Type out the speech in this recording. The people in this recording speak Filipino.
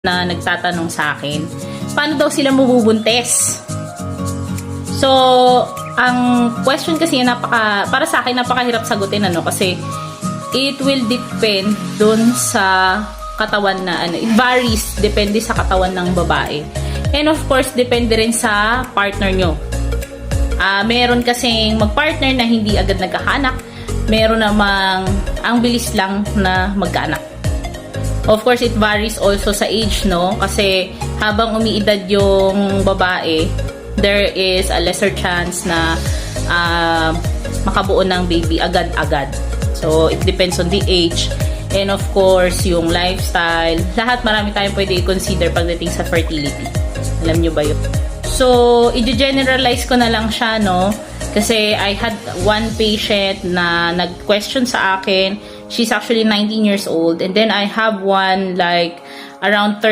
na nagtatanong sa akin, paano daw sila mabubuntis? So, ang question kasi para sa akin napakahirap sagutin kasi it will depend dun sa katawan na it varies, depende sa katawan ng babae. And of course, depende rin sa partner nyo. Meron kasing magpartner na hindi agad nagkakanak, meron namang ang bilis lang na magkaanak. Of course, it varies also sa age, kasi habang umiidad yung babae, there is a lesser chance na makabuo ng baby agad-agad. So, it depends on the age. And of course, yung lifestyle. Lahat, marami tayong pwede i-consider pagdating sa fertility. Alam nyo ba yun? So, i-generalize ko na lang siya, kasi I had one patient na nag-question sa akin. She's actually 19 years old. And then I have one like around 30